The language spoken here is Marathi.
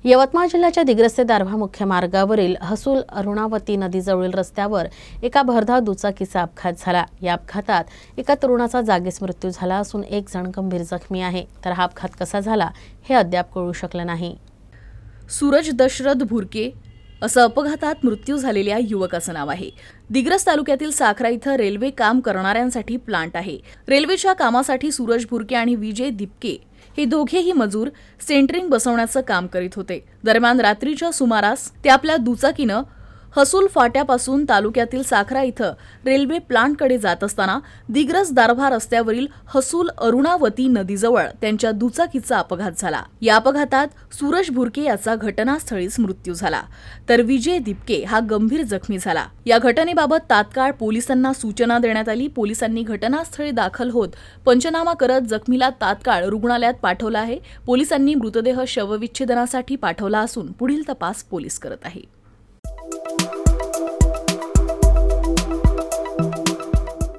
यवतमाळ जिल्ह्याच्या दिग्रस ते दारव्हा मुख्य मार्गावरील हसूल अरुणावती नदीजवळील रस्त्यावर एका भरधाव दुचाकीचा अपघात झाला। या अपघातात एका तरुणाचा जागीच मृत्यू झाला असून एक जण गंभीर जखमी आहे। तर हा अपघात कसा झाला हे अद्याप कळू शकले नाही। सूरज दशरथ भुरके असं अपघातात मृत्यू झालेल्या युवकाचं नाव आहे। दिग्रस तालुक्यातील साखरा इथं रेल्वे काम करणाऱ्यांसाठी प्लांट आहे। रेल्वेच्या कामासाठी सूरज भुरके आणि विजय दिपके हे दोघेही मजूर सेंटरिंग बसवण्याचं काम करीत होते। दरम्यान रात्रीच्या सुमारास ते आपल्या दुचाकीनं हसूल फाट्यापासून तालुक्यातील साखरा इथं रेल्वे प्लांटकडे जात असताना दिग्रस दारव्हा रस्त्यावरील हसूल अरुणावती नदीजवळ त्यांच्या दुचाकीचा अपघात झाला। या अपघातात सूरज भुरके याचा घटनास्थळीच मृत्यू झाला, तर विजय दिपके हा गंभीर जखमी झाला। या घटनेबाबत तात्काळ पोलिसांना सूचना देण्यात आली। पोलिसांनी घटनास्थळी दाखल होत पंचनामा करत जखमीला तात्काळ रुग्णालयात पाठवलं आहे। पोलिसांनी मृतदेह शवविच्छेदनासाठी पाठवला असून पुढील तपास पोलीस करत आहेत।